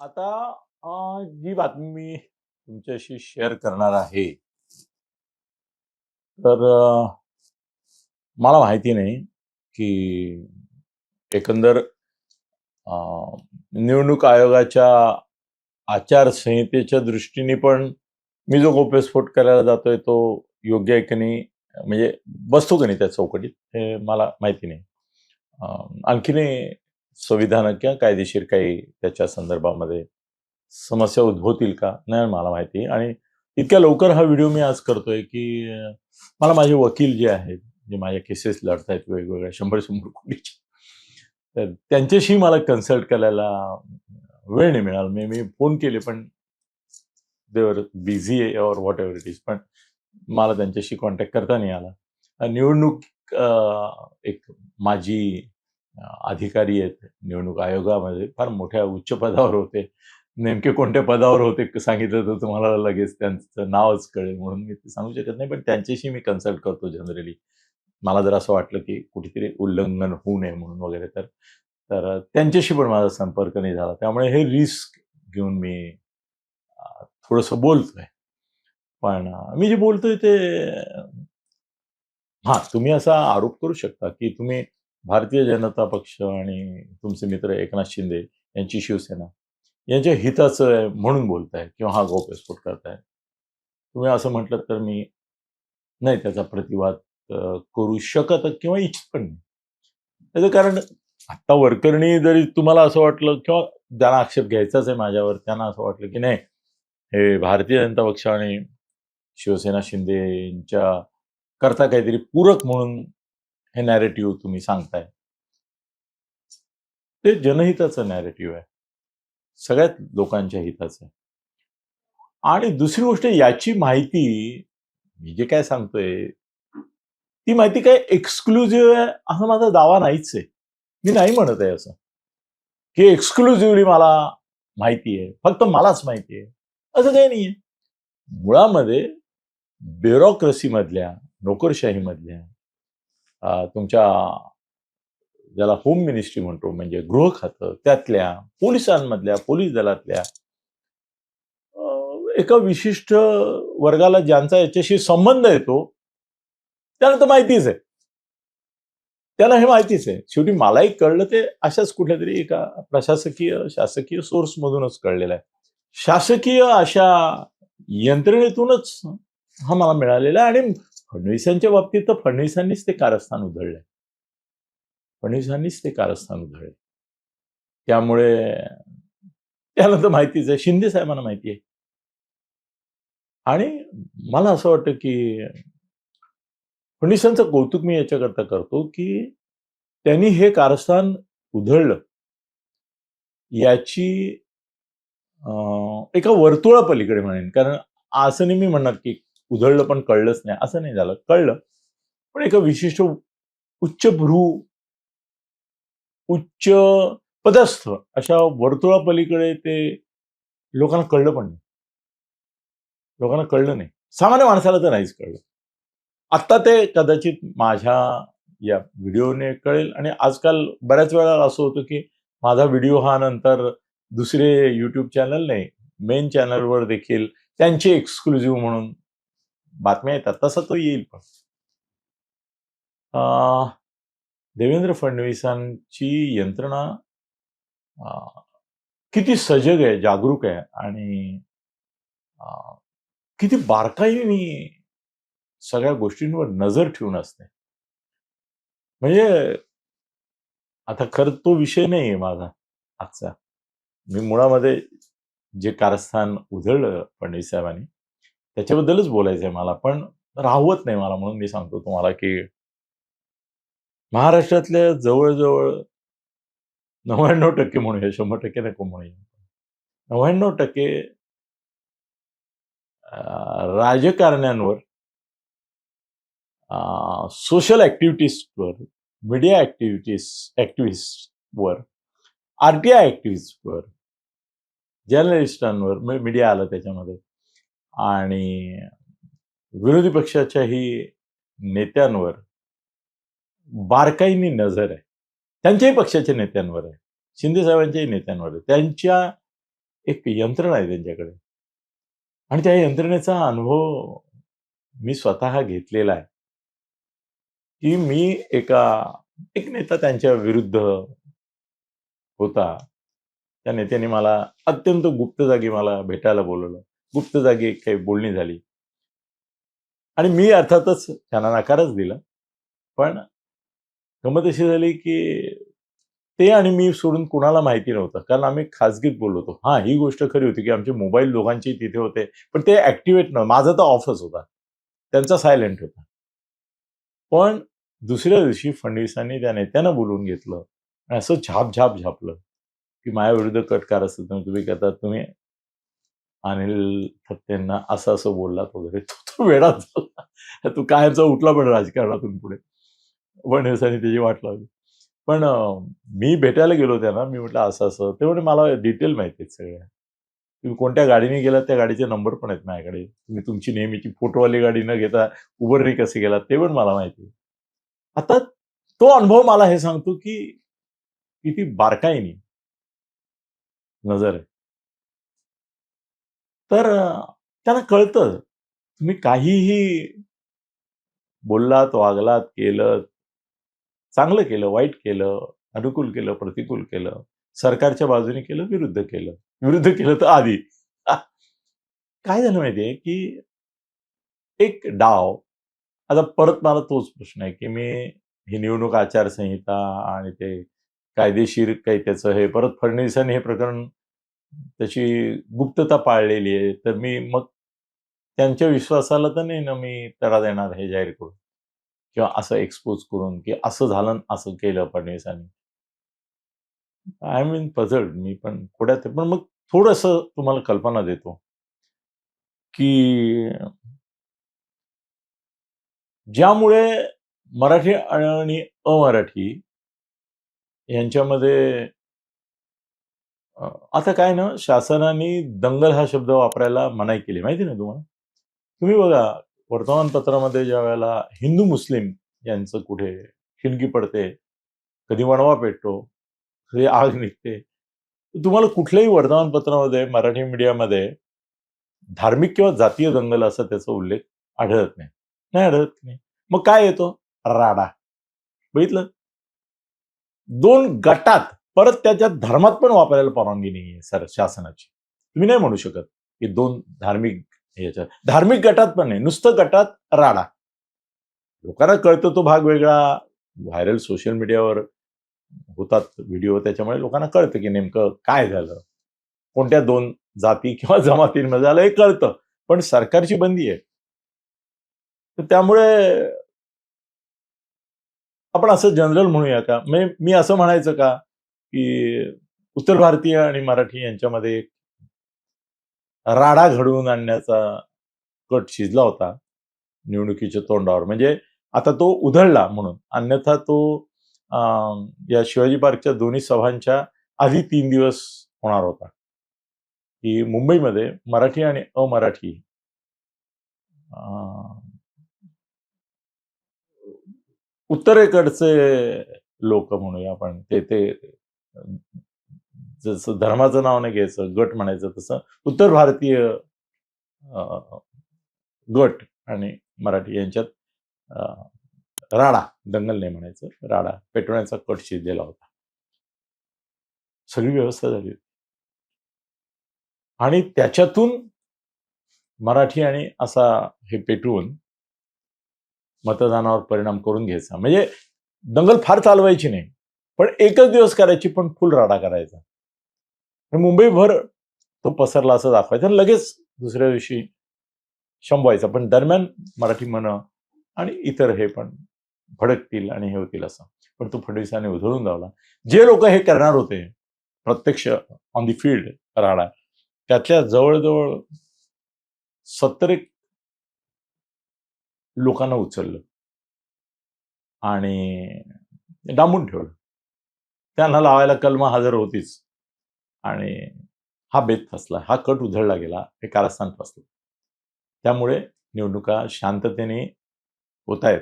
आता जी बातमी मी तुमच्याशी शेअर करणार आहे, तर मला माहिती नाही की एकंदर अ, निवडणूक आयोगाच्या आचारसंहितेच्या दृष्टीने पण मी जो गौप्यस्फोट करायला जातोय तो योग्य आहे की नाही, म्हणजे बसतो की नाही त्या चौकटीत, हे मला माहिती नाही. अ, आणखीनही संविधान किंवा कायदेशीर काही त्याच्या संदर्भामध्ये समस्या उद्भवतील का? नाही मला माहिती. आणि इतक्या लवकर हा व्हिडिओ मी आज करतोय, की मला माझे वकील जे आहेत, जे माझ्या केसेस लढतायत वेगवेगळ्या 100-100 कोटीच्या, तर त्यांच्याशी मला कन्सल्ट करायला वेळ नाही मिळाला. मी मी फोन केले पण दे वर busy or whatever it is. पण मला त्यांच्याशी कॉन्टॅक्ट करता नाही आला. निवडणूक एक माजी अधिकारी आहेत निवडणूक आयोगामध्ये, फार मोठ्या उच्च पदावर होते. नेमके कोणत्या पदावर होते सांगितलं तर तुम्हाला लगेच त्यांचं नावच कळेल, म्हणून मी ते सांगू शकत नाही. पण त्यांच्याशी मी कन्सल्ट करतो जनरली. मला जर असं वाटलं की कुठेतरी उल्लंघन होऊ नये म्हणून वगैरे, तर तर त्यांच्याशी पण माझा संपर्क नाही झाला. त्यामुळे हे रिस्क घेऊन मी थोडंसं बोलतोय. पण मी जे बोलतोय ते हां, तुम्ही असा आरोप करू शकता, की तुम्ही भारतीय जनता पक्ष आणि तुमचे मित्र एकनाथ शिंदे यांची शिवसेना यांच्या हिताचं आहे म्हणून बोलताय किंवा हा गौप्यस्फोट करताय. तुम्ही असं म्हटलं तर मी नाही त्याचा प्रतिवाद करू शकत किंवा इच्छित पण नाही. त्याचं कारण आत्ता वरकरणी जरी तुम्हाला असं वाटलं किंवा ज्यांना आक्षेप घ्यायचाच आहे माझ्यावर, त्यांना असं वाटलं, की नाही हे भारतीय जनता पक्ष आणि शिवसेना शिंदेच्या करता काहीतरी पूरक म्हणून हे नॅरेटिव्ह तुम्ही सांगताय. ते जनहिताचं नॅरेटिव्ह आहे. सगळ्याच लोकांच्या हिताचं आहे. आणि दुसरी गोष्ट याची माहिती मी जे काय सांगतोय, ती माहिती काय एक्सक्लुझिव्ह आहे असा माझा दावा नाहीच आहे. मी नाही म्हणत आहे असं, की एक्सक्लुझिव्हली मला माहिती आहे. फक्त मलाच माहिती आहे. असं काही नाहीये. मुळामध्ये ब्युरोक्रसीमधल्या, नोकरशाहीमधल्या तुमच्या ज्याला होम मिनिस्ट्री म्हणतो म्हणजे गृह खातं, त्यातल्या पोलिसांमधल्या, पोलीस दलातल्या एका विशिष्ट वर्गाला ज्यांचा याच्याशी संबंध येतो, त्यांना तर माहितीच आहे. त्याला हे माहितीच आहे. शेवटी मलाही कळलं ते अशाच कुठल्यातरी एका प्रशासकीय, शासकीय सोर्समधूनच कळलेलं आहे. शासकीय अशा यंत्रणेतूनच हा मला मिळालेला आहे. आणि फडणवीसांच्या बाबतीत तर फडणवीसांनीच ते कारस्थान उधळलंय. फडणवीसांनीच ते कारस्थान उधळलंय. त्यामुळे त्याला तर माहितीच आहे. शिंदे साहेबांना माहिती आहे. आणि मला असं वाटतं, की फडणवीसांचं कौतुक मी याच्याकरता करतो, की त्यांनी हे कारस्थान उधळलं याची एका वर्तुळापलीकडे म्हणेन. कारण असं नाही मी म्हणणार, की उधळलं पण कळलंच नाही, असं नाही झालं. कळलं. पण एका विशिष्ट उच्चभ्रू, उच्च पदस्थ अशा वर्तुळापलीकडे ते लोकांना कळलं पण नाही. लोकांना कळलं नाही. सामान्य माणसाला तर नाहीच कळलं. आत्ता ते कदाचित माझ्या या व्हिडिओने कळेल. आणि आजकाल बऱ्याच वेळा असं होतं, की माझा व्हिडिओ हा नंतर दुसरे YouTube चॅनल नाही, मेन चॅनलवर देखील त्यांचे एक्सक्लुझिव्ह म्हणून बातम्या येतात. तसा तो येईल पण. देवेंद्र फडणवीसांची यंत्रणा अ, किती सजग आहे, जागरूक आहे आणि अ, किती बारकाईने सगळ्या गोष्टींवर नजर ठेवून असते. म्हणजे आता खरं तो विषय नाहीये माझा आजचा. मी मुळामध्ये जे कारस्थान उधळलं फडणवीस साहेबांनी, त्याच्याबद्दलच बोलायचंय मला. पण राहवत नाही मला, म्हणून मी सांगतो तुम्हाला, की महाराष्ट्रातल्या जवळ-जवळ 99% म्हणूया, 100% नको म्हणूया. 99% राजकारण्यांवर, सोशल ॲक्टिव्हिटीजवर, मीडिया ॲक्टिव्हिस्टवर, आर-टी-आय ॲक्टिव्हिस्टवर, जर्नलिस्टांवर, मीडिया आलं त्याच्यामध्ये, आणि विरोधी पक्षाच्याही नेत्यांवर बारकाईने नजर आहे. त्यांच्याही पक्षाच्या नेत्यांवर आहे. शिंदे साहेबांच्याही नेत्यांवर आहे. त्यांच्या एक यंत्रणा आहे त्यांच्याकडे आणि त्या यंत्रणेचा अनुभव मी स्वतः घेतलेला आहे, की मी एक नेता त्यांच्या विरुद्ध होता. त्या नेत्याने मला अत्यंत गुप्त जागी मला भेटायला बोलावलं. गुप्त जागी एक काही बोलणी झाली आणि मी अर्थातच त्यांना नकारच दिला. पण गंमत अशी झाली, की ते आणि मी सोडून कुणाला माहिती नव्हतं. कारण आम्ही खाजगीत बोललो होतो. हां, ही गोष्ट खरी होती, की आमचे मोबाईल दोघांचे तिथे होते. पण ते ॲक्टिव्हेट नव्हतं. माझा तर ऑफच होता. त्यांचा सायलेंट होता. पण दुसऱ्या दिवशी फडणवीसांनी त्या नेत्यांना बोलवून घेतलं आणि असं झाप झापलं, की माझ्याविरुद्ध कट कारस्थान तुम्ही करता. तुम्ही अनिल थत्तेंना असं बोललात वगैरे. तो वेडाच झाला. तो कायमचा उठला पण राजकारणातून पुढे. फडणवीसांनी त्याची वाट लावली. पण मी भेटायला गेलो त्यांना. मी म्हटलं असं-असं. ते म्हणे मला डिटेल माहिती आहेत सगळ्या. तुम्ही कोणत्या गाडीने गेलात त्या गाडीचे नंबर पण आहेत माझ्याकडे. तुम्ही तुमची नेहमीची फोटोवाली गाडी न घेता Uberने कसे गेलात ते पण मला माहिती आहे. आता तो अनुभव मला हे सांगतो, की किती बारकाईने नजर आहे. तर त्यांना कळतं. तुम्ही काहीही बोललात, वागलात, केलंत, चांगलं केलं, वाईट केलं, अनुकूल केलं, प्रतिकूल केलं, सरकारच्या बाजूने केलं, विरुद्ध केलं. विरुद्ध केलं तर आधी. आ, काय झालं माहितीये, की एक डाव आता परत मला तोच प्रश्न आहे, की मी ही निवडणूक आचारसंहिता आणि ते कायदेशीर काही त्याचं हे परत फडणवीसांनी हे प्रकरण त्याची गुप्तता पाळलेली आहे. तर मी मग त्यांच्या विश्वासाला तर नाही ना मी तडा देणार हे जाहीर करून किंवा असं एक्सपोज करून, की असं झालं आणि असं केलं फडणवीसांनी. आय मीन पझल्ड मी पण थोड्यात पण मग थोडंसं तुम्हाला कल्पना देतो, की ज्यामुळे मराठी आणि अमराठी यांच्यामध्ये आता काय ना शासनाने दंगल हा शब्द वापरायला मनाई केली माहिती ना तुम्हाला? तुम्ही बघा वर्तमानपत्रामध्ये ज्यावेळेला हिंदू-मुस्लिम यांचं कुठे ठिणगी पडते, कधी वणवा पेटतो, कधी आग निघते. तुम्हाला कुठल्याही वर्तमानपत्रामध्ये मराठी मीडियामध्ये धार्मिक किंवा जातीय दंगल असा त्याचा उल्लेख आढळत नाही. नाही आढळत नाही. मग काय येतो? राडा. बघितलं? 2 गटात परत त्याच्यात धर्मात पण वापरायला परवानगी नाहीये शासनाची. तुम्ही नाही म्हणू शकत, की 2 धार्मिक ह्याच्यात. धार्मिक गटात पण नाही. नुसतं गटात राडा. लोकांना कळतो तो भाग वेगळा. व्हायरल सोशल मीडियावर होतात व्हिडिओ त्याच्यामुळे लोकांना कळतं, की नेमकं काय झालं. कोणत्या 2 जाती किंवा जमातींमध्ये झालं हे कळतं. पण सरकारची बंदी आहे. तर त्यामुळे आपण असं जनरल म्हणूया का? म्हणजे मी असं म्हणायचं का, की उत्तर भारतीय आणि मराठी यांच्यामध्ये एक राडा घडवून आणण्याचा कट शिजला होता निवडणुकीच्या तोंडावर. म्हणजे आता तो उधळला म्हणून. अन्यथा तो अ, या शिवाजी पार्कच्या दोन्ही सभांच्या आधी 3 दिवस होणार होता. की मुंबईमध्ये मराठी आणि अमराठी अ, उत्तरेकडचे लोक म्हणूया आपण ते ते जसं धर्माचं नाव नाही घ्यायचं, गट म्हणायचं तसं उत्तर भारतीय गट आणि मराठी यांच्यात अ, राडा, दंगल नाही म्हणायचं, राडा पेटवण्याचा कट शिजलेला होता. सगळी व्यवस्था झाली होती. आणि त्याच्यातून मराठी आणि असा हे पेटवून मतदानावर परिणाम करून घ्यायचा. म्हणजे दंगल फार चालवायची नाही. पण एकच दिवस करायची, पण फुल राडा करायचा. आणि मुंबईभर तो पसरला असं दाखवायचं आणि लगेच दुसऱ्या दिवशी शंभवायचा. पण दरम्यान मराठी मनं आणि इतर हे पण भडकतील आणि हे होतील असं. पण तो फडणवीसांनी उधळून लावला. जे लोक हे करणार होते, प्रत्यक्ष ऑन द फील्ड राडा, त्यातल्या जवळ-जवळ 70 एक लोकांना उचललं आणि डांबून ठेवलं. त्यांना लावायला कलमं हजर होतीच आणि हा बेत फसला. हा कट उधळला गेला. हे कारस्थान फसलं. त्यामुळे निवडणुका शांततेने होतायत.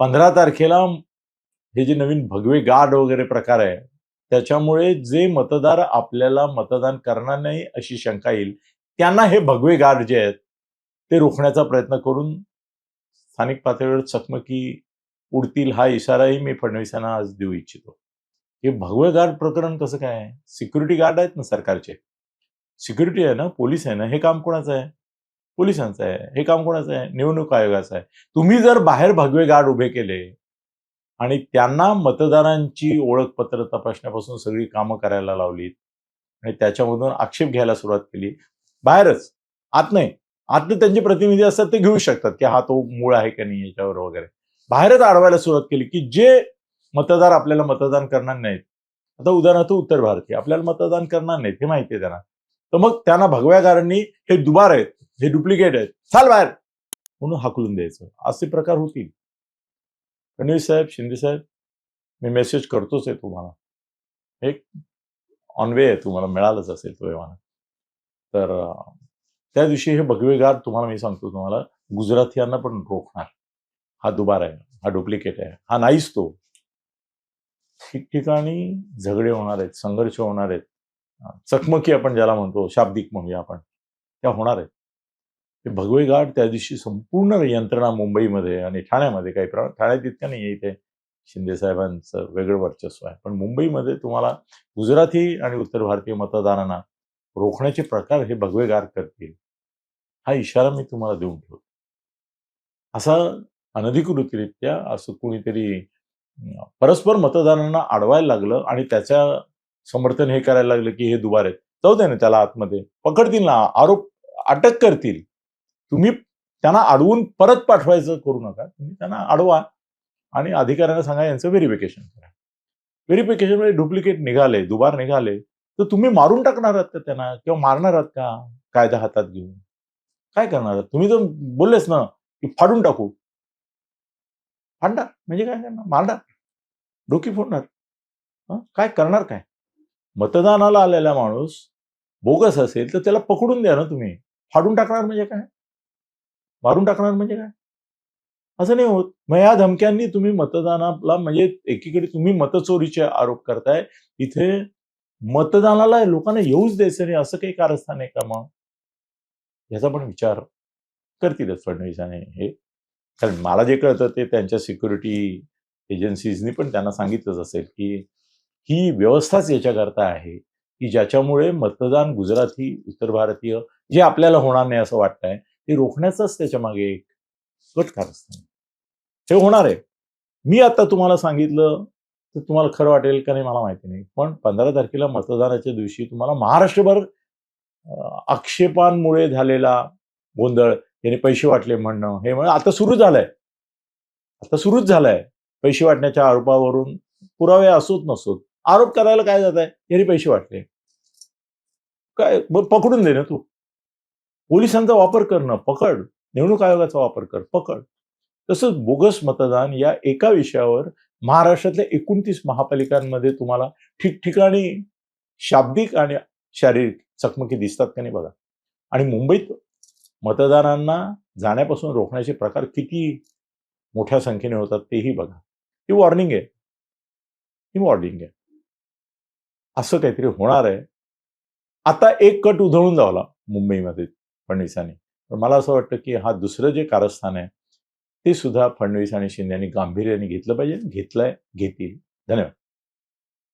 15 तारखेला हे जे नवीन भगवे गार्ड वगैरे प्रकार आहे, त्याच्यामुळे जे मतदार आपल्याला मतदान करणार नाही अशी शंका येईल, त्यांना हे भगवे गार्ड जे आहेत ते रोखण्याचा प्रयत्न करून स्थानिक पातळीवर चकमकी उडतील हा इशाराही मी फडणवीसांना आज देऊ इच्छितो. हे भगवे गार्ड प्रकरण कसं काय आहे? सिक्युरिटी गार्ड आहेत ना सरकारचे. सिक्युरिटी आहे ना, पोलीस आहे ना, हे काम कोणाचं आहे? पोलिसांचं आहे. हे काम कोणाचं आहे? निवडणूक आयोगाचं आहे. तुम्ही जर बाहेर भगवे गार्ड उभे केले आणि त्यांना मतदारांची ओळखपत्र तपासण्यापासून सगळी कामं करायला लावलीत आणि त्याच्यामधून आक्षेप घ्यायला सुरुवात केली, बाहेरच, आत नाही. आतले त्यांचे प्रतिनिधी असतात ते घेऊ शकतात की हा तो मूळ आहे का नाही याच्यावर वगैरे. बाहेरच अडवायला सुरुवात केली की जे मतदार आपल्याला मतदान करणार नाहीत, आता उदाहरणार्थ उत्तर भारतीय आपल्याला मतदान करणार नाहीत हे माहिती आहे त्यांना, तर मग त्यांना भगव्या गार्डनी हे दुबार आहेत, हे डुप्लिकेट आहेत, चाल बाहेर म्हणून हाकलून द्यायचं, असे प्रकार होतील. फडणवीस साहेब, शिंदे साहेब, मी मेसेज करतोच आहे तुम्हाला. एक ऑन वे आहे, तुम्हाला मिळालंच असेल तो एव्हाना. तर त्या दिवशी हे भगवे गार्ड तुम्हाला मी सांगतो तुम्हाला गुजरातीयांना पण रोखणार. हा दुबार आहे, हा डुप्लिकेट आहे, हा नाहीच तो. ठिकठिकाणी झगडे होणार आहेत, संघर्ष होणार आहेत, चकमकी आपण ज्याला म्हणतो, शाब्दिक म्हणूया आपण, त्या होणार आहेत. ते भगवे गार्ड त्या दिवशी संपूर्ण यंत्रणा मुंबईमध्ये आणि ठाण्यामध्ये, काही ठाण्यात इतकं नाही आहे, इथे शिंदे साहेबांचं वेगळं वर्चस्व आहे, पण मुंबईमध्ये तुम्हाला गुजराती आणि उत्तर भारतीय मतदारांना रोखण्याचे प्रकार हे भगवे गार्ड करतील, हा इशारा मी तुम्हाला देऊन ठेवतो. असा अनधिकृतरित्या असं कुणीतरी परस्पर मतदारांना अडवायला लागलं आणि त्याच्या समर्थन हे करायला लागलं की हे दुबार आहेत, जाऊ दे ना, त्याला आतमध्ये पकडतील ना, आरोप अटक करतील. तुम्ही त्यांना अडवून परत पाठवायचं करू नका. तुम्ही त्यांना अडवा आणि अधिकाऱ्यांना सांगा यांचं व्हेरिफिकेशन करा. व्हेरिफिकेशनमध्ये डुप्लिकेट निघाले, दुबार निघाले, तर तुम्ही मारून टाकणार आहात का त्यांना किंवा मारणार आहात का कायदा हातात घेऊन? काय करणार आहात? तुम्ही तर बोललेच ना की फाडून टाकू. फाडणार म्हणजे काय करणार? मारणार, डोकी फोडणार, काय करणार काय? मतदानाला आलेला माणूस बोगस असेल तर त्याला पकडून द्या ना तुम्ही. फाडून टाकणार म्हणजे काय? मारून टाकणार म्हणजे काय? असं नाही होत. मग या धमक्यांनी तुम्ही मतदानाला, म्हणजे एकीकडे तुम्ही मतचोरीचे आरोप करताय, इथे मतदानाला लोकांना येऊच द्यायचं नाही असं काही कारस्थान आहे का मग? याचा पण विचार करतीलच फडणवीसांनी हे. कारण मला जे कळतं ते त्यांच्या सिक्युरिटी एजन्सीजनी पण त्यांना सांगितलंच असेल की ही व्यवस्थाच याच्याकरता आहे की ज्याच्यामुळे मतदान गुजराती, उत्तर भारतीय जे आपल्याला होणार नाही असं वाटतंय ते रोखण्याचाच त्याच्या मागे एक कट कारस्थान हे होणार आहे. मी आता तुम्हाला सांगितलं तर तुम्हाला खरं वाटेल का नाही मला माहिती नाही, पण 15 तारखेला मतदानाच्या दिवशी तुम्हाला महाराष्ट्रभर आक्षेपांमुळे झालेला गोंधळ, त्याने पैसे वाटले म्हणणं, हे म्हणणं आता सुरू झालंय. आता सुरूच झालंय. पैसे वाटण्याच्या आरोपावरून पुरावे असोत नसोत, आरोप करायला काय जात आहे, यांनी पैसे वाटले, काय पकडून दे ना तू. पोलिसांचा वापर करणं, पकड. निवडणूक आयोगाचा वापर कर, पकड. तसंच बोगस मतदान या एका विषयावर महाराष्ट्रातल्या 29 महापालिकांमध्ये तुम्हाला ठिकठिकाणी शाब्दिक आणि शारीरिक चकमकी दिसतात का नाही बघा. आणि मुंबईत मतदारांना जाण्यापासून रोखण्याचे प्रकार किती मोठ्या संख्येने होतात तेही बघा. ही वॉर्निंग आहे, ही वॉर्निंग आहे. असं काहीतरी होणार आहे. आता एक कट उधळून लावला मुंबईमध्ये फडणवीसांनी, पण मला असं वाटतं की हा दुसरं जे कारस्थान आहे ते सुद्धा फडणवीस आणि शिंदे यांनी गांभीर्याने घेतलं पाहिजे, घेतलंय, घेतील. धन्यवाद.